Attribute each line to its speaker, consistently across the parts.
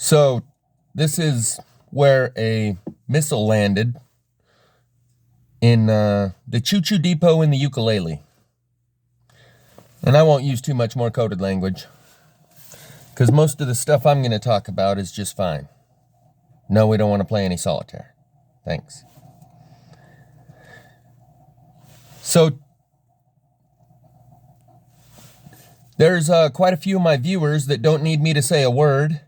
Speaker 1: So this is where a missile landed in the Choo-Choo Depot in the ukulele. And I won't use too much more coded language, because most of the stuff I'm going to talk about is just fine. No, we don't want to play any solitaire. Thanks. So there's quite a few of my viewers that don't need me to say a word.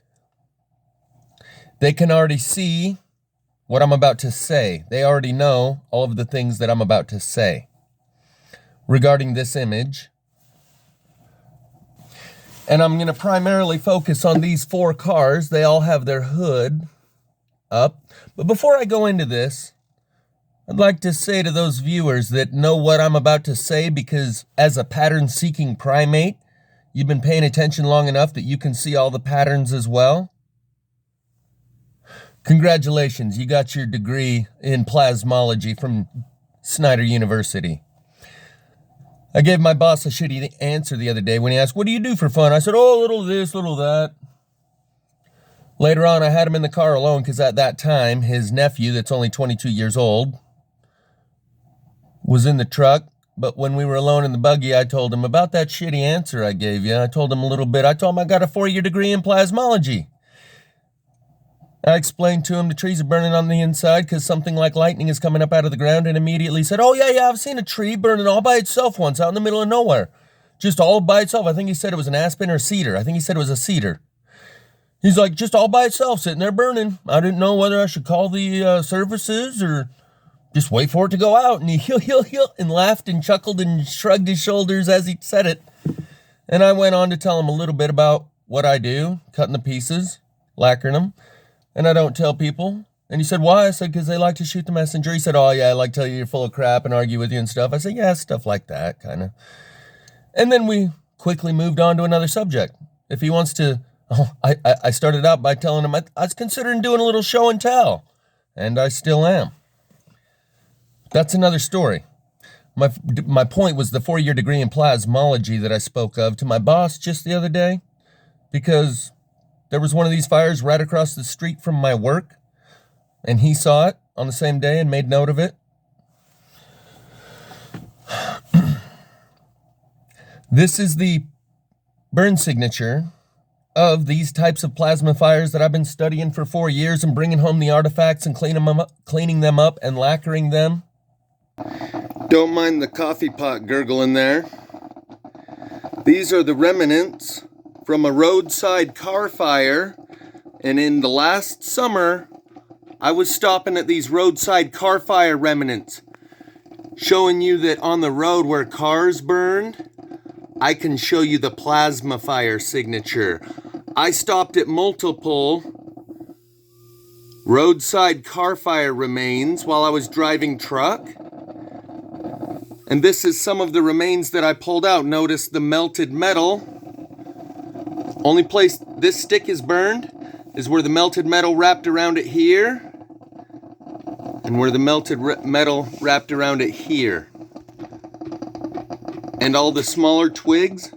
Speaker 1: They can already see what I'm about to say. They already know all of the things that I'm about to say regarding this image. And I'm going to primarily focus on these 4 cars. They all have their hood up. But before I go into this, I'd like to say to those viewers that know what I'm about to say, because as a pattern-seeking primate, you've been paying attention long enough that you can see all the patterns as well. Congratulations, you got your degree in plasmology from Snyder University. I gave my boss a shitty answer the other day when he asked, "What do you do for fun?" I said, "Oh, a little this, little that." Later on, I had him in the car alone because at that time, his nephew, that's only 22 years old, was in the truck. But when we were alone in the buggy, I told him about that shitty answer I gave you. I told him a little bit. I told him I got a 4-year degree in plasmology. I explained to him the trees are burning on the inside because something like lightning is coming up out of the ground, and immediately said, "Oh, yeah, I've seen a tree burning all by itself once out in the middle of nowhere. Just all by itself." I think he said it was an aspen or a cedar. I think he said it was a cedar. He's like, just all by itself, sitting there burning. I didn't know whether I should call the services or just wait for it to go out. And he and laughed and chuckled and shrugged his shoulders as he said it. And I went on to tell him a little bit about what I do, cutting the pieces, lacquering them. And I don't tell people. And he said, "Why?" I said, "Because they like to shoot the messenger." He said, "Oh, yeah, I like to tell you you're full of crap and argue with you and stuff." I said, "Yeah, stuff like that, kind of." And then we quickly moved on to another subject. If he wants to, I started out by telling him I was considering doing a little show and tell. And I still am. That's another story. My point was the 4-year degree in plasmology that I spoke of to my boss just the other day, because there was one of these fires right across the street from my work, and he saw it on the same day and made note of it. This is the burn signature of these types of plasma fires that I've been studying for 4 years and bringing home the artifacts and cleaning them up and lacquering them. Don't mind the coffee pot gurgling there. These are the remnants from a roadside car fire, and in the last summer, I was stopping at these roadside car fire remnants, showing you that on the road where cars burned, I can show you the plasma fire signature. I stopped at multiple roadside car fire remains while I was driving truck, and this is some of the remains that I pulled out. Notice the melted metal. Only place this stick is burned is where the melted metal wrapped around it here, and where the melted metal wrapped around it here. And all the smaller twigs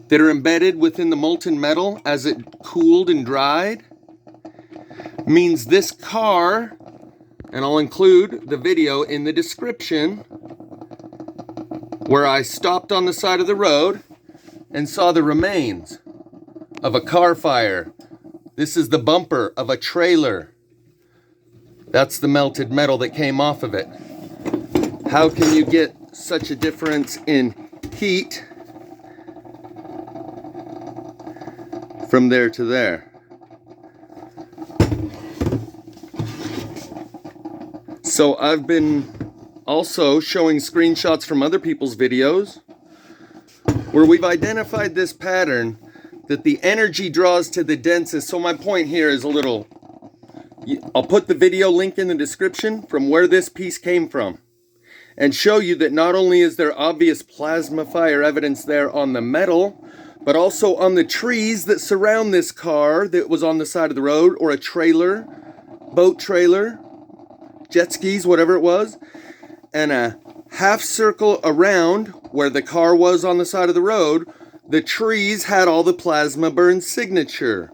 Speaker 1: that are embedded within the molten metal as it cooled and dried means this car, and I'll include the video in the description, where I stopped on the side of the road and saw the remains of a car fire. This is the bumper of a trailer. That's the melted metal that came off of it. How can you get such a difference in heat from there to there? So I've been also showing screenshots from other people's videos where we've identified this pattern that the energy draws to the densest. So my point here is I'll put the video link in the description from where this piece came from, and show you that not only is there obvious plasma fire evidence there on the metal, but also on the trees that surround this car that was on the side of the road, or a trailer, boat trailer, jet skis, whatever it was, and a half circle around where the car was on the side of the road. The trees had all the plasma burn signature.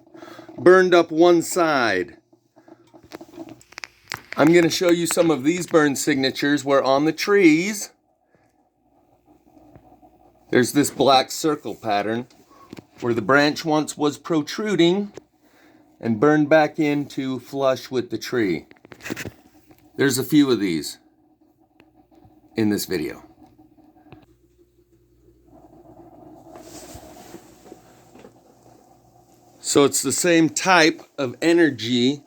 Speaker 1: burned up one side. I'm going to show you some of these burn signatures where on the trees there's this black circle pattern where the branch once was protruding and burned back into flush with the tree. There's a few of these in this video. So it's the same type of energy,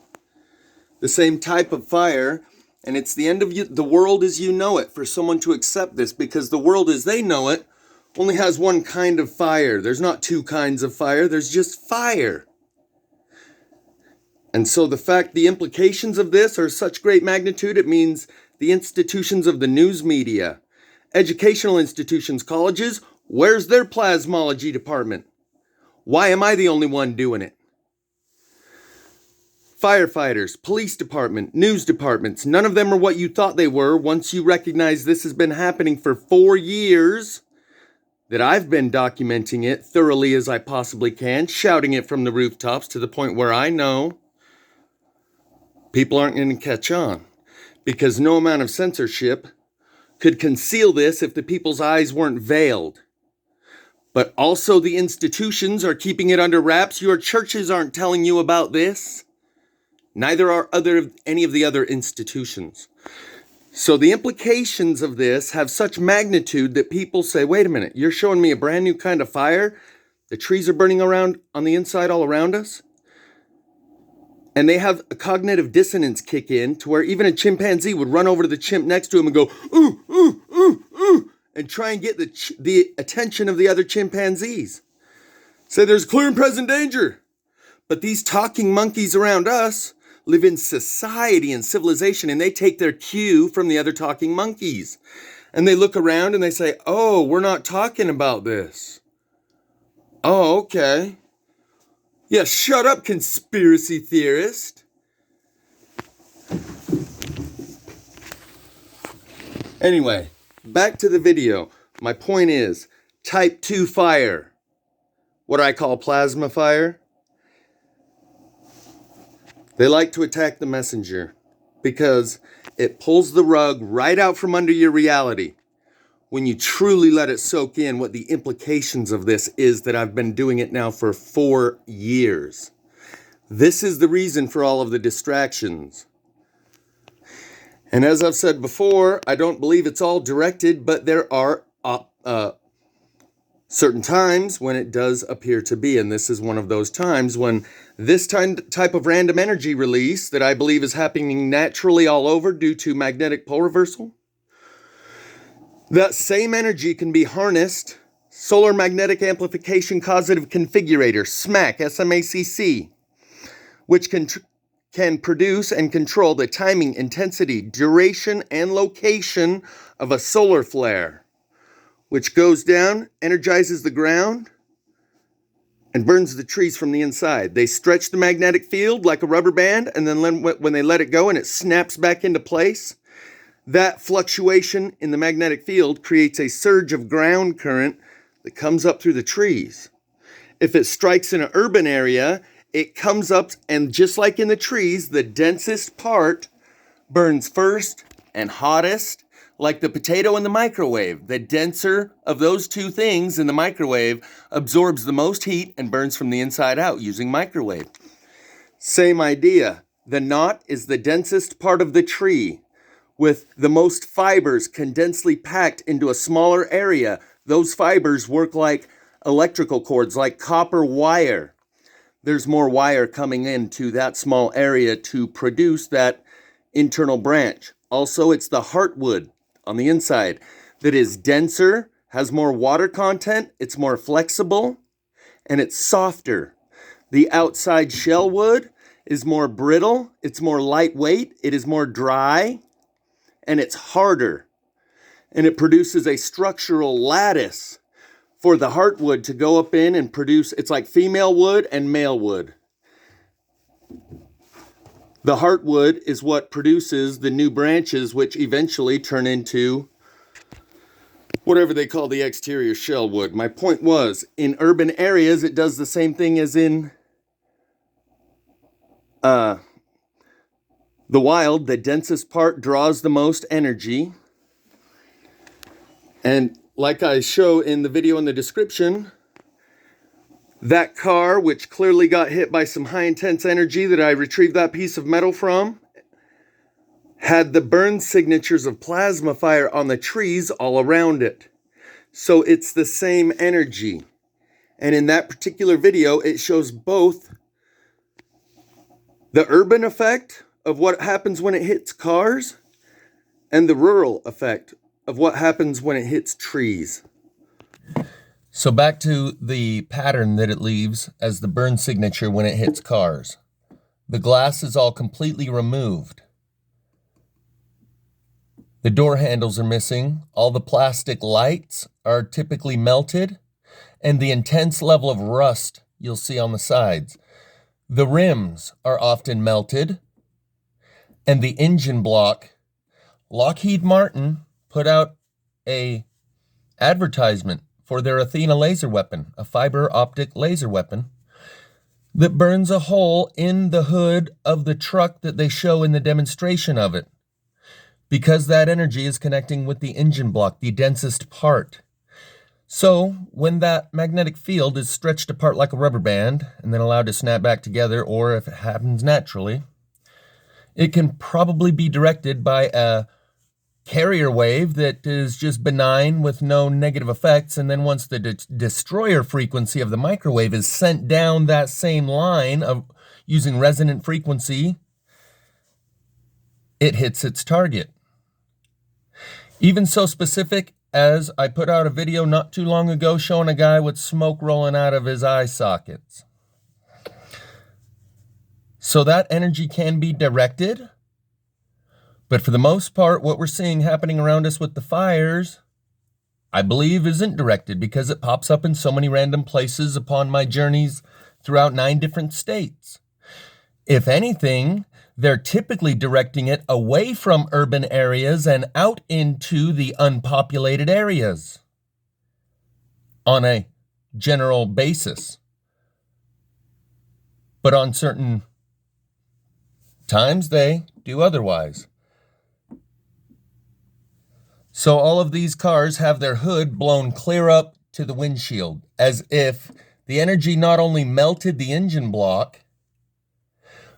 Speaker 1: the same type of fire, and it's the end of the world as you know it for someone to accept this, because the world as they know it only has one kind of fire. There's not two kinds of fire, there's just fire. And so the implications of this are such great magnitude, it means the institutions of the news media, educational institutions, colleges, where's their plasmology department? Why am I the only one doing it? Firefighters, police department, news departments, none of them are what you thought they were once you recognize this has been happening for 4 years, that I've been documenting it thoroughly as I possibly can, shouting it from the rooftops to the point where I know people aren't going to catch on, because no amount of censorship could conceal this if the people's eyes weren't veiled. But also the institutions are keeping it under wraps. Your churches aren't telling you about this. Neither are any of the other institutions. So the implications of this have such magnitude that people say, wait a minute, you're showing me a brand new kind of fire? The trees are burning around on the inside all around us? And they have a cognitive dissonance kick in to where even a chimpanzee would run over to the chimp next to him and go, ooh, ooh, ooh, ooh, and try and get the attention of the other chimpanzees. Say there's clear and present danger. But these talking monkeys around us live in society and civilization, and they take their cue from the other talking monkeys. And they look around and they say, oh, we're not talking about this. Oh, okay. Yeah, shut up, conspiracy theorist. Anyway, back to the video. My point is, type 2 fire, what I call plasma fire, they like to attack the messenger because it pulls the rug right out from under your reality when you truly let it soak in what the implications of this is, that I've been doing it now for 4 years. This is the reason for all of the distractions. And as I've said before, I don't believe it's all directed, but there are certain times when it does appear to be. And this is one of those times when this type of random energy release that I believe is happening naturally all over due to magnetic pole reversal, that same energy can be harnessed, solar magnetic amplification causative configurator, SMAC, SMACC, which can produce and control the timing, intensity, duration, and location of a solar flare, which goes down, energizes the ground, and burns the trees from the inside. They stretch the magnetic field like a rubber band, and then when they let it go and it snaps back into place, that fluctuation in the magnetic field creates a surge of ground current that comes up through the trees. If it strikes in an urban area, it comes up, and just like in the trees, the densest part burns first and hottest, like the potato in the microwave. The denser of those two things in the microwave absorbs the most heat and burns from the inside out using microwave. Same idea. The knot is the densest part of the tree, with the most fibers condensely packed into a smaller area. Those fibers work like electrical cords, like copper wire. There's more wire coming into that small area to produce that internal branch. Also, it's the heartwood on the inside that is denser, has more water content, it's more flexible, and it's softer. The outside shell wood is more brittle, it's more lightweight, it is more dry, and it's harder. And it produces a structural lattice for the heartwood to go up in and produce. It's like female wood and male wood. The heartwood is what produces the new branches, which eventually turn into whatever they call the exterior shell wood. My point was, in urban areas, it does the same thing as in the wild, the densest part draws the most energy. And like I show in the video in the description, that car, which clearly got hit by some high intense energy that I retrieved that piece of metal from, had the burn signatures of plasma fire on the trees all around it. So it's the same energy. And in that particular video, it shows both the urban effect of what happens when it hits cars and the rural effect of what happens when it hits trees. So back to the pattern that it leaves as the burn signature when it hits cars. The glass is all completely removed. The door handles are missing. All the plastic lights are typically melted. And the intense level of rust you'll see on the sides. The rims are often melted. And the engine block, Lockheed Martin put out a advertisement for their Athena laser weapon, a fiber optic laser weapon that burns a hole in the hood of the truck that they show in the demonstration of it, because that energy is connecting with the engine block, the densest part. So when that magnetic field is stretched apart like a rubber band and then allowed to snap back together, or if it happens naturally, it can probably be directed by a carrier wave that is just benign with no negative effects, and then once the destroyer frequency of the microwave is sent down that same line of using resonant frequency, it hits its target. Even so specific as I put out a video not too long ago showing a guy with smoke rolling out of his eye sockets. So that energy can be directed. But for the most part, what we're seeing happening around us with the fires, I believe isn't directed, because it pops up in so many random places upon my journeys throughout 9 different states. If anything, they're typically directing it away from urban areas and out into the unpopulated areas on a general basis. But on certain times, they do otherwise. So all of these cars have their hood blown clear up to the windshield, as if the energy not only melted the engine block,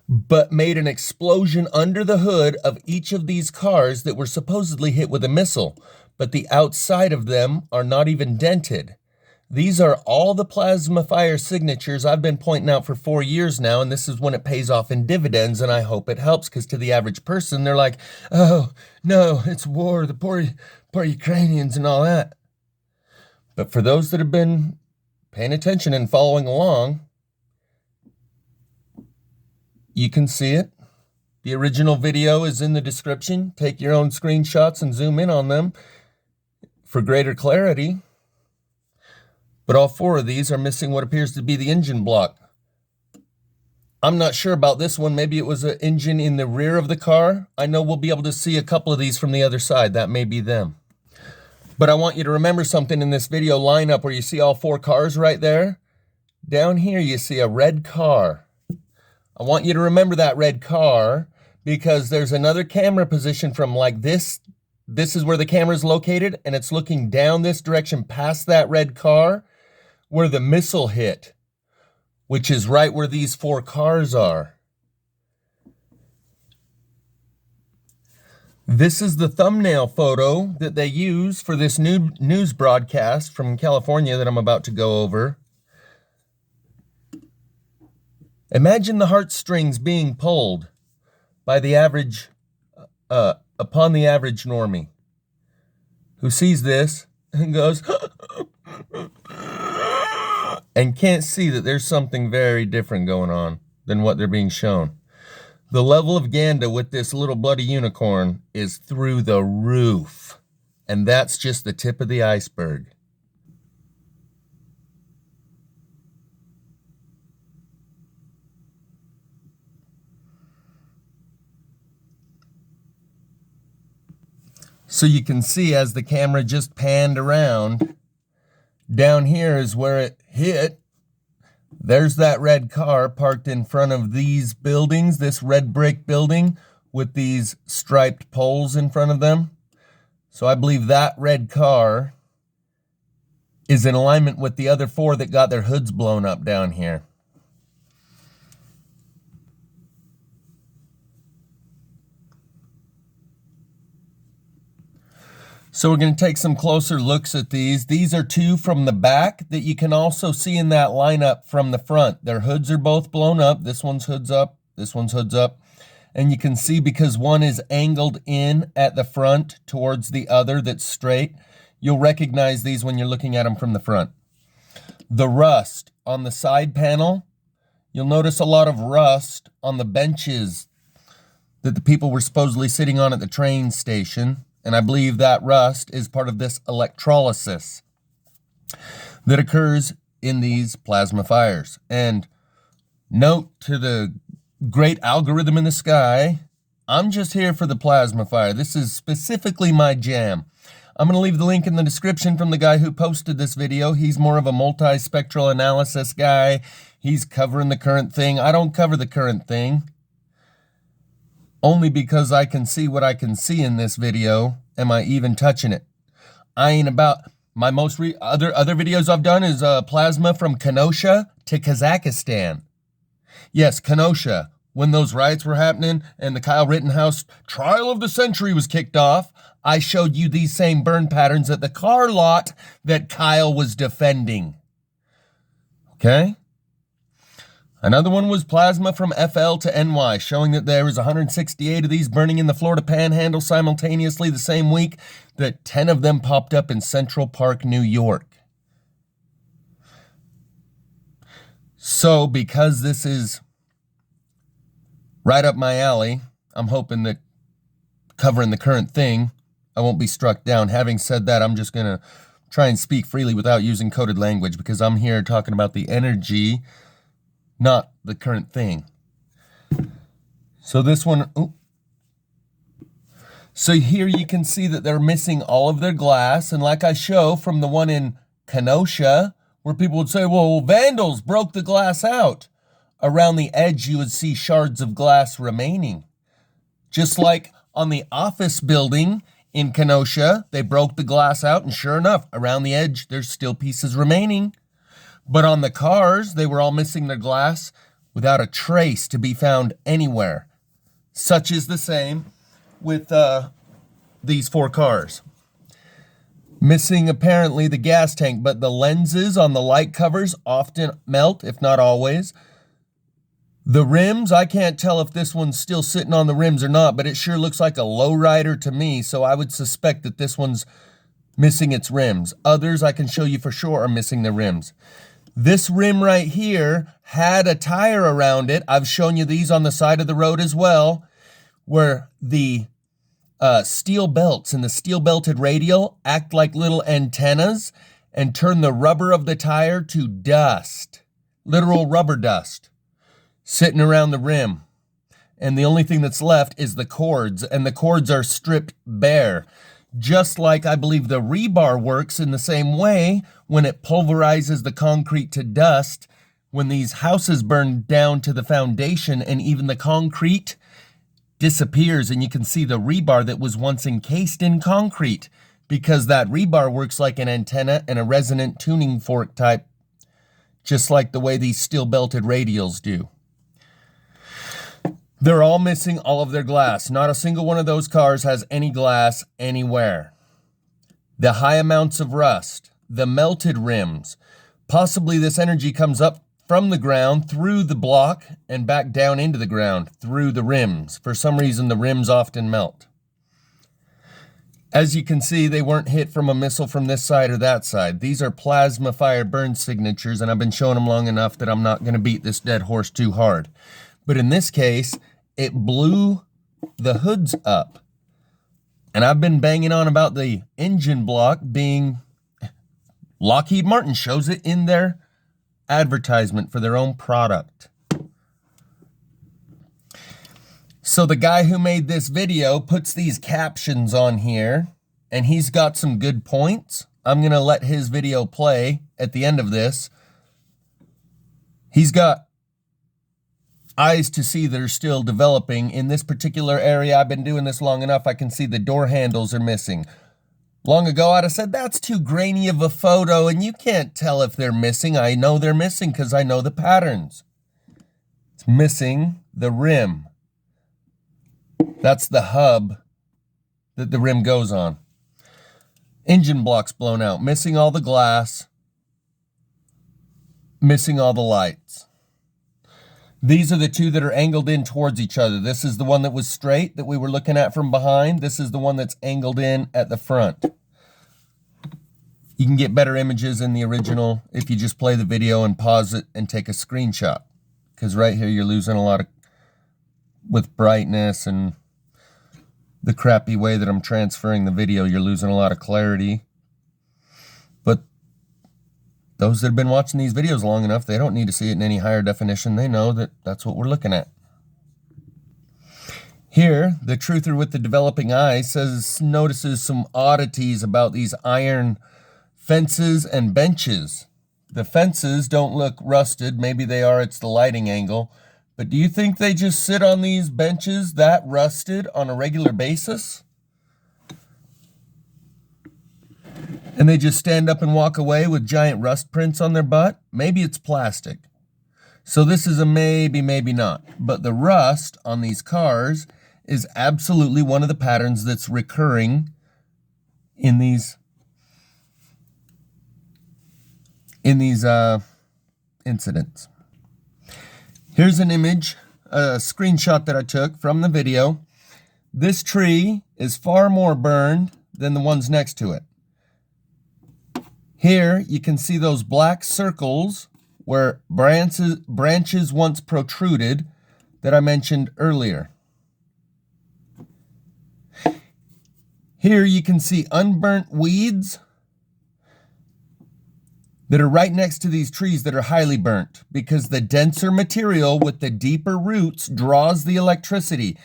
Speaker 1: but made an explosion under the hood of each of these cars that were supposedly hit with a missile, but the outside of them are not even dented. These are all the plasma fire signatures I've been pointing out for 4 years now, and this is when it pays off in dividends, and I hope it helps, because to the average person, they're like, oh, no, it's war, the poor Ukrainians and all that. But for those that have been paying attention and following along, you can see it. The original video is in the description. Take your own screenshots and zoom in on them for greater clarity. But all 4 of these are missing what appears to be the engine block. I'm not sure about this one. Maybe it was an engine in the rear of the car. I know we'll be able to see a couple of these from the other side. That may be them. But I want you to remember something in this video lineup where you see all 4 cars right there. Down here you see a red car. I want you to remember that red car, because there's another camera position from like this. This is where the camera is located, and it's looking down this direction past that red car where the missile hit, which is right where these 4 cars are. This is the thumbnail photo that they use for this new news broadcast from California that I'm about to go over. Imagine the heartstrings being pulled by the average, upon the average normie who sees this and goes, and can't see that there's something very different going on than what they're being shown. The level of Ganda with this little bloody unicorn is through the roof. And that's just the tip of the iceberg. So you can see as the camera just panned around, down here is where it hit. There's that red car parked in front of these buildings, this red brick building with these striped poles in front of them. So I believe that red car is in alignment with the other 4 that got their hoods blown up down here. So we're going to take some closer looks at these. These are 2 from the back that you can also see in that lineup from the front. Their hoods are both blown up. This one's hood's up, this one's hood's up. And you can see because one is angled in at the front towards the other that's straight, you'll recognize these when you're looking at them from the front. The rust on the side panel, you'll notice a lot of rust on the benches that the people were supposedly sitting on at the train station. And I believe that rust is part of this electrolysis that occurs in these plasma fires. And note to the great algorithm in the sky, I'm just here for the plasma fire. This is specifically my jam. I'm going to leave the link in the description from the guy who posted this video. He's more of a multispectral analysis guy. He's covering the current thing. I don't cover the current thing. Only because I can see what I can see in this video. Am I even touching it? I ain't about... My most other videos I've done is plasma from Kenosha to Kazakhstan. Yes, Kenosha. When those riots were happening and the Kyle Rittenhouse trial of the century was kicked off, I showed you these same burn patterns at the car lot that Kyle was defending. Okay? Another one was plasma from FL to NY, showing that there was 168 of these burning in the Florida Panhandle simultaneously the same week that 10 of them popped up in Central Park, New York. So, because this is right up my alley, I'm hoping that covering the current thing, I won't be struck down. Having said that, I'm just going to try and speak freely without using coded language because I'm here talking about the energy, not the current thing. So this one, so here you can see that they're missing all of their glass. And like I show from the one in Kenosha, where people would say, well, vandals broke the glass out. Around the edge, you would see shards of glass remaining. Just like on the office building in Kenosha, they broke the glass out. And sure enough, around the edge, there's still pieces remaining. But on the cars, they were all missing their glass without a trace to be found anywhere. Such is the same with these 4 cars. Missing apparently the gas tank, but the lenses on the light covers often melt, if not always. The rims, I can't tell if this one's still sitting on the rims or not, but it sure looks like a lowrider to me, so I would suspect that this one's missing its rims. Others I can show you for sure are missing their rims. This rim right here had a tire around it. I've shown you these on the side of the road as well, where the steel belts and the steel belted radial act like little antennas and turn the rubber of the tire to dust, literal rubber dust, sitting around the rim. And the only thing that's left is the cords, and the cords are stripped bare. Just like I believe the rebar works in the same way when it pulverizes the concrete to dust, when these houses burn down to the foundation and even the concrete disappears and you can see the rebar that was once encased in concrete because that rebar works like an antenna and a resonant tuning fork type, just like the way these steel belted radials do. They're all missing all of their glass. Not a single one of those cars has any glass anywhere. The high amounts of rust, the melted rims, possibly this energy comes up from the ground through the block and back down into the ground through the rims. For some reason, the rims often melt. As you can see, they weren't hit from a missile from this side or that side. These are plasma fire burn signatures, and I've been showing them long enough that I'm not going to beat this dead horse too hard. But in this case, it blew the hoods up. And I've been banging on about the engine block being... Lockheed Martin shows it in their advertisement for their own product. So the guy who made this video puts these captions on here, and he's got some good points. I'm going to let his video play at the end of this. He's got eyes to see that are still developing. In this particular area, I've been doing this long enough, I can see the door handles are missing. Long ago, I'd have said, that's too grainy of a photo, and you can't tell if they're missing. I know they're missing because I know the patterns. It's missing the rim. That's the hub that the rim goes on. Engine blocks blown out, missing all the glass, missing all the lights. These are the two that are angled in towards each other. This is the one that was straight that we were looking at from behind. This is the one that's angled in at the front. You can get better images in the original if you just play the video and pause it and take a screenshot. Because right here you're losing a lot of, with brightness and the crappy way that I'm transferring the video, you're losing a lot of clarity. But those that have been watching these videos long enough, they don't need to see it in any higher definition. They know that that's what we're looking at. Here, the truther with the developing eye notices some oddities about these iron fences and benches. The fences don't look rusted. Maybe they are, it's the lighting angle. But do you think they just sit on these benches that rusted on a regular basis? And they just stand up and walk away with giant rust prints on their butt? Maybe it's plastic. So this is a maybe, maybe not. But the rust on these cars is absolutely one of the patterns that's recurring in these incidents. Here's an image, a screenshot that I took from the video. This tree is far more burned than the ones next to it. Here you can see those black circles where branches once protruded that I mentioned earlier. Here you can see unburnt weeds that are right next to these trees that are highly burnt because the denser material with the deeper roots draws the electricity.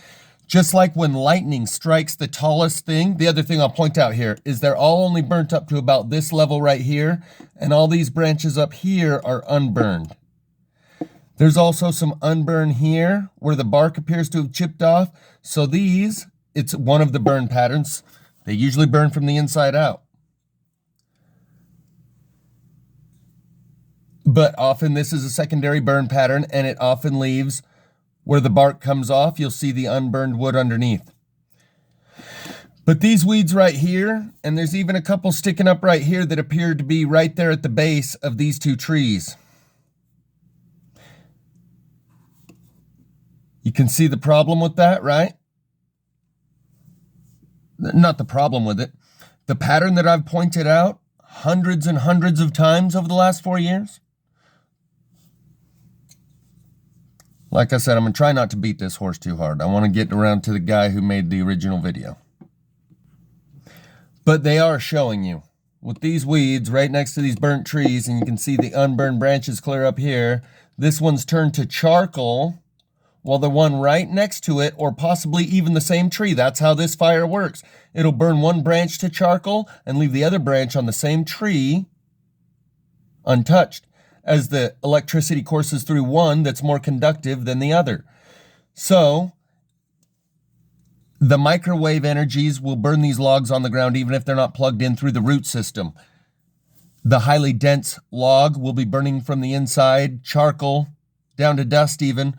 Speaker 1: Just like when lightning strikes the tallest thing, the other thing I'll point out here is they're all only burnt up to about this level right here, and all these branches up here are unburned. There's also some unburned here where the bark appears to have chipped off. So these, it's one of the burn patterns. They usually burn from the inside out. But often this is a secondary burn pattern, and it often leaves where the bark comes off. You'll see the unburned wood underneath. But these weeds right here, and there's even a couple sticking up right here that appear to be right there at the base of these two trees. You can see the problem with that, right? Not the problem with it. The pattern that I've pointed out hundreds and hundreds of times over the last 4 years. Like I said, I'm going to try not to beat this horse too hard. I want to get around to the guy who made the original video. But they are showing you with these weeds right next to these burnt trees, and you can see the unburned branches clear up here. This one's turned to charcoal, while the one right next to it, or possibly even the same tree, that's how this fire works. It'll burn one branch to charcoal and leave the other branch on the same tree untouched, as the electricity courses through one that's more conductive than the other. So the microwave energies will burn these logs on the ground even if they're not plugged in through the root system. The highly dense log will be burning from the inside, charcoal, down to dust even,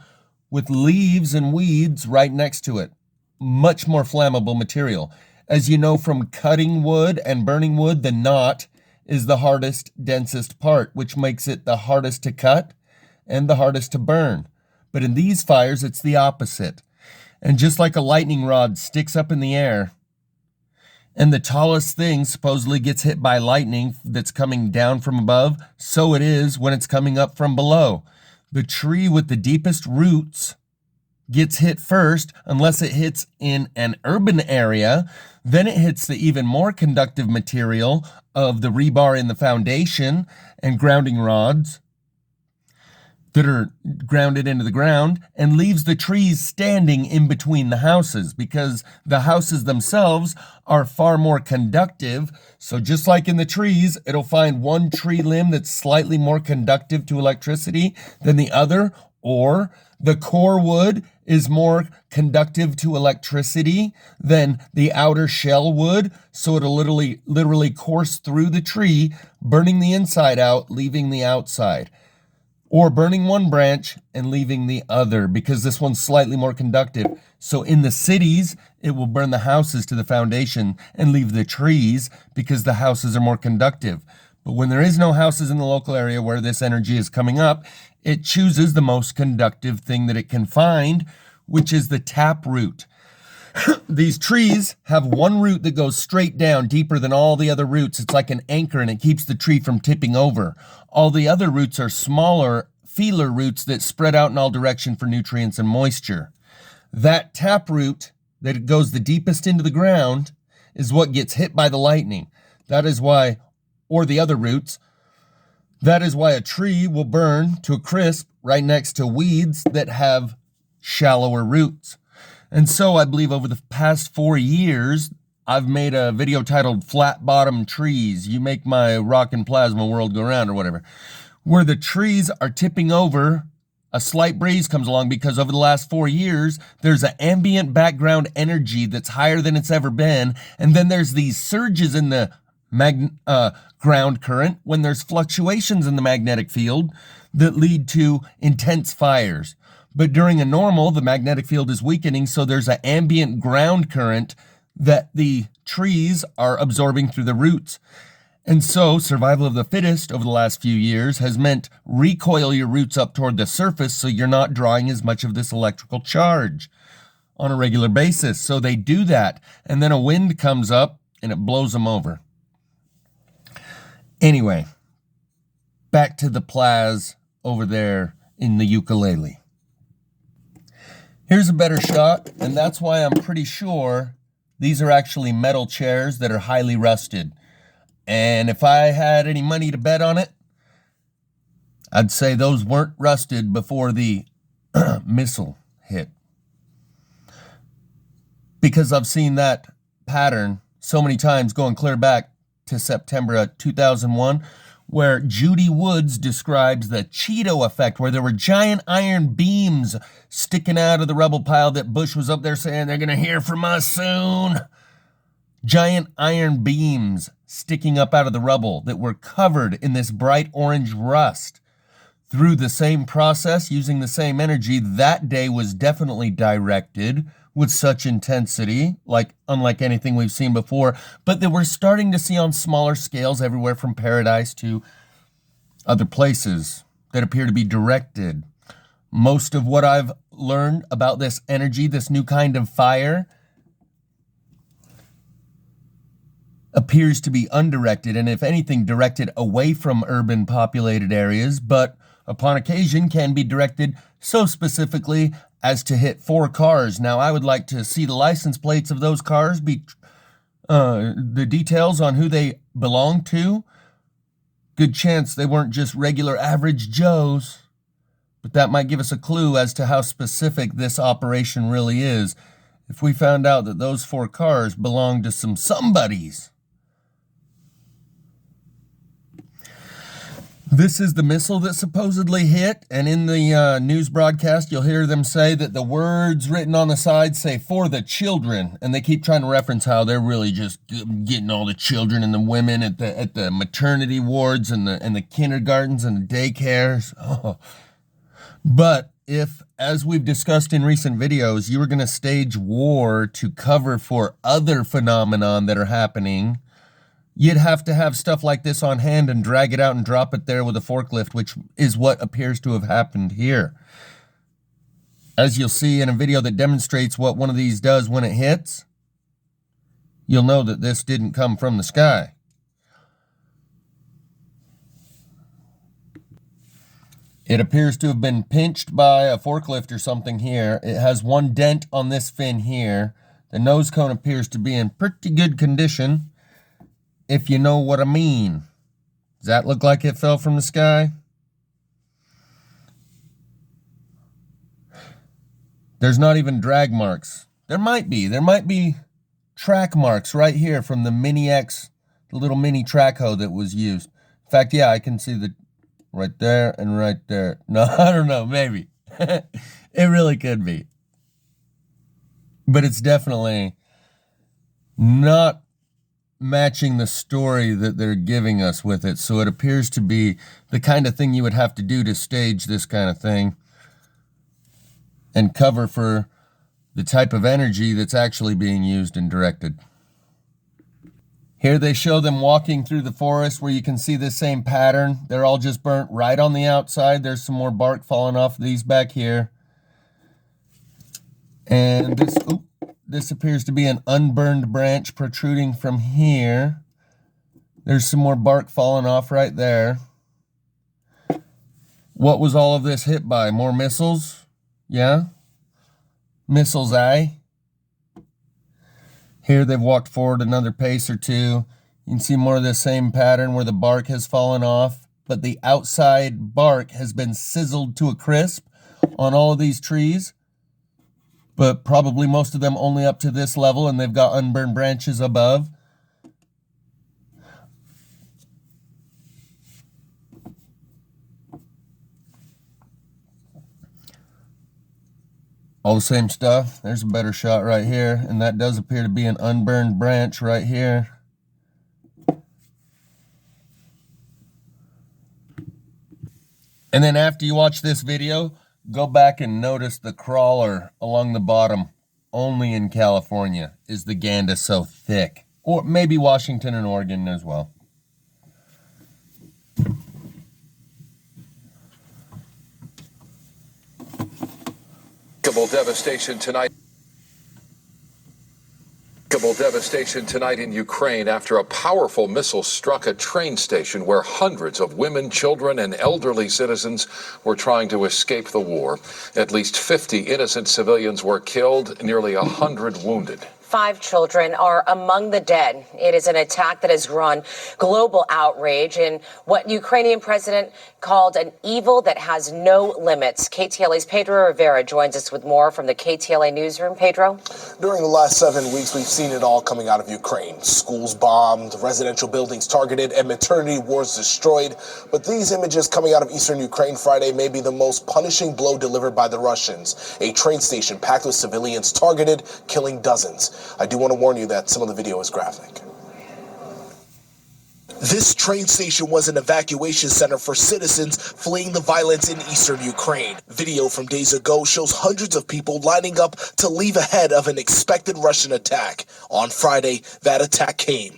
Speaker 1: with leaves and weeds right next to it. Much more flammable material. As you know from cutting wood and burning wood, the knot is the hardest, densest part, which makes it the hardest to cut and the hardest to burn. But in these fires, it's the opposite. And just like a lightning rod sticks up in the air, and the tallest thing supposedly gets hit by lightning that's coming down from above, so it is when it's coming up from below. The tree with the deepest roots gets hit first, unless it hits in an urban area. Then it hits the even more conductive material of the rebar in the foundation and grounding rods. that are grounded into the ground, and leaves the trees standing in between the houses, because the houses themselves are far more conductive. So just like in the trees, it'll find one tree limb that's slightly more conductive to electricity than the other, or the core wood is more conductive to electricity than the outer shell wood, so it'll literally course through the tree, burning the inside out, leaving the outside. Or burning one branch and leaving the other, because this one's slightly more conductive. So in the cities, it will burn the houses to the foundation and leave the trees, because the houses are more conductive. But when there is no houses in the local area where this energy is coming up, it chooses the most conductive thing that it can find, which is the tap root. These trees have one root that goes straight down, deeper than all the other roots. It's like an anchor, and it keeps the tree from tipping over. All the other roots are smaller feeler roots that spread out in all directions for nutrients and moisture. That tap root that goes the deepest into the ground is what gets hit by the lightning. That is why, or the other roots, that is why a tree will burn to a crisp right next to weeds that have shallower roots. And so I believe over the past 4 years, I've made a video titled Flat Bottom Trees. You make my rockin' plasma world go round, or whatever, where the trees are tipping over. A slight breeze comes along, because over the last 4 years, there's an ambient background energy that's higher than it's ever been. And then there's these surges in the ground current when there's fluctuations in the magnetic field that lead to intense fires. But during a normal, the magnetic field is weakening, so there's an ambient ground current that the trees are absorbing through the roots. And so survival of the fittest over the last few years has meant recoil your roots up toward the surface so you're not drawing as much of this electrical charge on a regular basis. So they do that, and then a wind comes up and it blows them over. Anyway, back to the Plaz over there in the ukulele. Here's a better shot, and that's why I'm pretty sure these are actually metal chairs that are highly rusted. And if I had any money to bet on it, I'd say those weren't rusted before the missile hit. Because I've seen that pattern so many times, going clear back to September of 2001, where Judy Woods describes the Cheeto effect, where there were giant iron beams sticking out of the rubble pile that Bush was up there saying, they're going to hear from us soon. Giant iron beams sticking up out of the rubble that were covered in this bright orange rust. Through the same process, using the same energy, that day was definitely directed with such intensity, unlike anything we've seen before, but that we're starting to see on smaller scales everywhere from Paradise to other places that appear to be directed. Most of what I've learned about this energy, this new kind of fire, appears to be undirected, and if anything, directed away from urban populated areas, but upon occasion can be directed so specifically as to hit 4 cars. Now, I would like to see the license plates of those cars, the details on who they belong to. Good chance they weren't just regular average Joes, but that might give us a clue as to how specific this operation really is. If we found out that those 4 cars belonged to some somebodies. This is the missile that supposedly hit, and in the news broadcast, you'll hear them say that the words written on the side say, "for the children," and they keep trying to reference how they're really just getting all the children and the women at the maternity wards and the kindergartens and the daycares. Oh. But if, as we've discussed in recent videos, you were going to stage war to cover for other phenomenon that are happening, you'd have to have stuff like this on hand and drag it out and drop it there with a forklift, which is what appears to have happened here. As you'll see in a video that demonstrates what one of these does when it hits, you'll know that this didn't come from the sky. It appears to have been pinched by a forklift or something here. It has one dent on this fin here. The nose cone appears to be in pretty good condition, if you know what I mean. Does that look like it fell from the sky? There's not even drag marks. There might be track marks right here from the Mini X, the little mini track hoe that was used. In fact, yeah, I can see the right there and right there. No, I don't know, maybe. It really could be. But it's definitely not matching the story that they're giving us with it. So it appears to be the kind of thing you would have to do to stage this kind of thing and cover for the type of energy that's actually being used and directed. Here they show them walking through the forest where you can see the same pattern. They're all just burnt right on the outside. There's some more bark falling off these back here. And this appears to be an unburned branch protruding from here. There's some more bark falling off right there. What was all of this hit by? More missiles? Yeah? Missiles, aye? Here they've walked forward another pace or two. You can see more of the same pattern where the bark has fallen off, but the outside bark has been sizzled to a crisp on all of these trees. But probably most of them only up to this level, and they've got unburned branches above. All the same stuff. There's a better shot right here, and that does appear to be an unburned branch right here. And then after you watch this video, go back and notice the crawler along the bottom. Only in California is the Ganda so thick. Or maybe Washington and Oregon as well.
Speaker 2: Devastation tonight in Ukraine after a powerful missile struck a train station where hundreds of women, children, and elderly citizens were trying to escape the war. At least 50 innocent civilians were killed, nearly 100 wounded.
Speaker 3: 5 children are among the dead. It is an attack that has drawn global outrage in what Ukrainian president called an evil that has no limits. KTLA's Pedro Rivera joins us with more from the KTLA newsroom. Pedro?
Speaker 4: During the last 7 weeks, we've seen it all coming out of Ukraine. Schools bombed, residential buildings targeted, and maternity wards destroyed. But these images coming out of eastern Ukraine Friday may be the most punishing blow delivered by the Russians. A train station packed with civilians targeted, killing dozens. I do want to warn you that some of the video is graphic. This train station was an evacuation center for citizens fleeing the violence in eastern Ukraine. Video from days ago shows hundreds of people lining up to leave ahead of an expected Russian attack. On Friday, that attack came.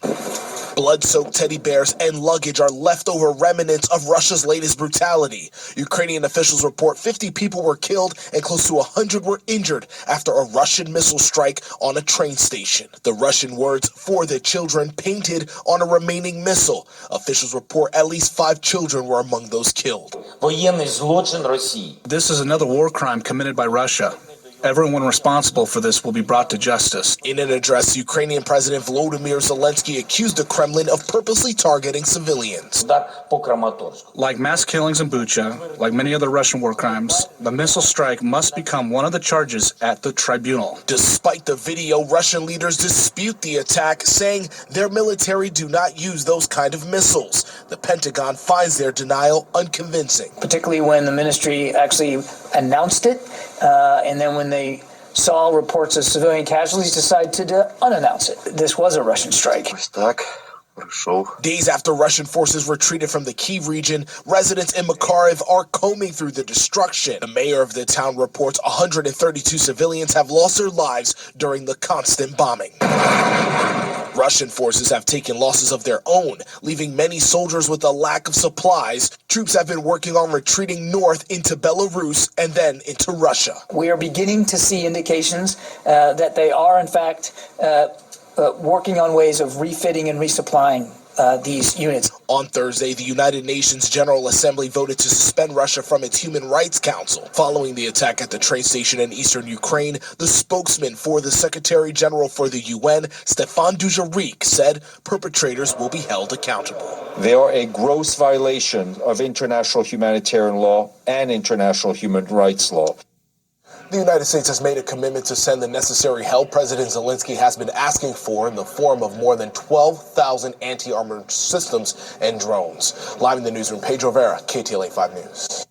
Speaker 4: Blood-soaked teddy bears and luggage are leftover remnants of Russia's latest brutality. Ukrainian officials report 50 people were killed and close to 100 were injured after a Russian missile strike on a train station. The Russian words "for the children" painted on a remaining missile. Officials report at least 5 children were among those killed.
Speaker 5: This is another war crime committed by Russia. Everyone responsible for this will be brought to justice.
Speaker 4: In an address, Ukrainian President Volodymyr Zelensky accused the Kremlin of purposely targeting civilians.
Speaker 5: Like mass killings in Bucha, like many other Russian war crimes, the missile strike must become one of the charges at the tribunal.
Speaker 4: Despite the video, Russian leaders dispute the attack, saying their military do not use those kind of missiles. The Pentagon finds their denial unconvincing.
Speaker 6: Particularly when the ministry actually announced it, and then when they saw reports of civilian casualties, decided to unannounce it. This was a Russian strike.
Speaker 4: Days after Russian forces retreated from the Kyiv region, residents in Makariv are combing through the destruction. The mayor of the town reports 132 civilians have lost their lives during the constant bombing. Russian forces have taken losses of their own, leaving many soldiers with a lack of supplies. Troops have been working on retreating north into Belarus and then into Russia.
Speaker 6: We are beginning to see indications that they are, in fact, working on ways of refitting and resupplying these units.
Speaker 4: On Thursday, the United Nations General Assembly voted to suspend Russia from its Human Rights Council. Following the attack at the train station in eastern Ukraine, the spokesman for the Secretary General for the UN, Stefan Dujarric, said perpetrators will be held accountable.
Speaker 7: They are a gross violation of international humanitarian law and international human rights law.
Speaker 4: The United States has made a commitment to send the necessary help President Zelensky has been asking for in the form of more than 12,000 anti-armor systems and drones. Live in the newsroom, Pedro Vera, KTLA 5 News.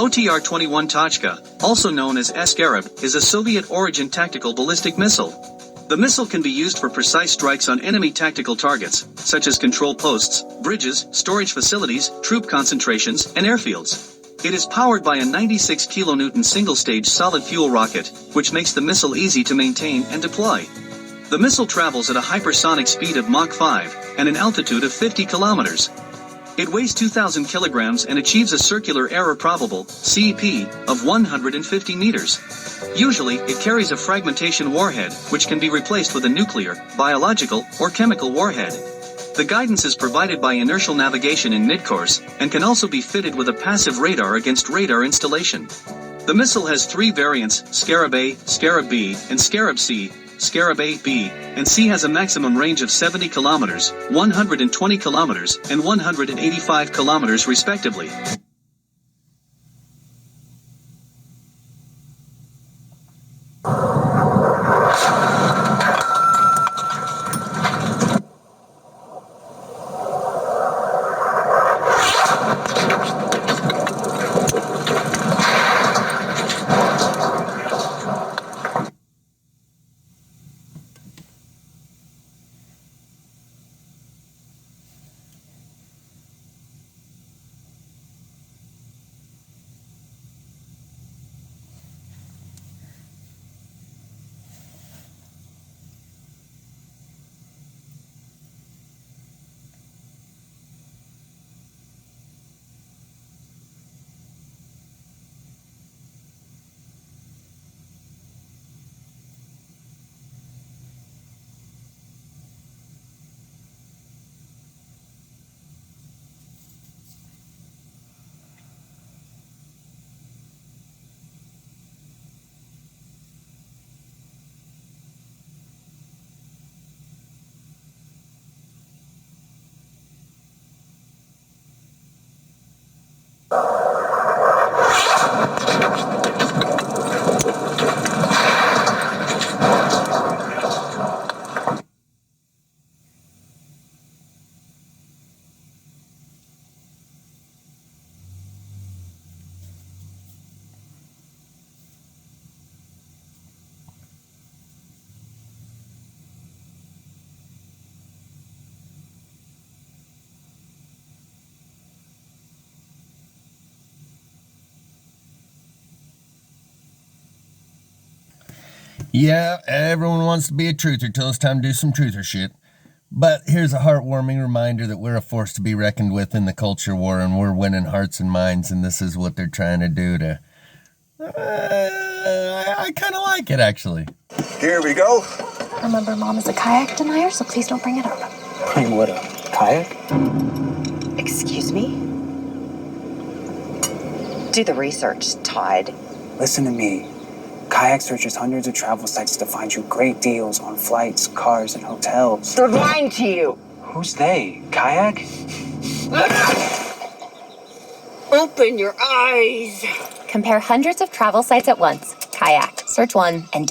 Speaker 7: OTR-21 Tachka, also known as Scarab, is a Soviet-origin tactical ballistic missile. The missile can be used for precise strikes on enemy tactical targets, such as control posts, bridges, storage facilities, troop concentrations, and airfields. It is powered by a 96 kilonewton single-stage solid fuel rocket, which makes the missile easy to maintain and deploy. The missile travels at a hypersonic speed of Mach 5 and an altitude of 50 kilometers. It weighs 2,000 kilograms and achieves a circular error probable (CEP) of 150 meters. Usually, it carries a fragmentation warhead, which can be replaced with a nuclear, biological, or chemical warhead. The guidance is provided by inertial navigation in mid-course, and can also be fitted with a passive radar against radar installation. The missile has three variants: Scarab A, Scarab B, and Scarab C. Scarab A, B, and C has a maximum range of 70 kilometers, 120 kilometers, and 185 kilometers respectively.
Speaker 1: Yeah, everyone wants to be a truther till it's time to do some truther shit. But here's a heartwarming reminder that we're a force to be reckoned with in the culture war, and we're winning hearts and minds, and this is what they're trying to do to... I kind of like it, actually.
Speaker 8: Here we go.
Speaker 9: Remember, Mom is a kayak denier, so please don't bring it up.
Speaker 6: Bring what up? Kayak?
Speaker 10: Excuse me? Do the research, Todd.
Speaker 11: Listen to me. Kyack searches hundreds of travel sites to find you great deals on flights, cars, and hotels.
Speaker 10: They're lying to you.
Speaker 11: Who's they? Kyack?
Speaker 10: Open your eyes.
Speaker 9: Compare hundreds of travel sites at once. Kayak. Search one and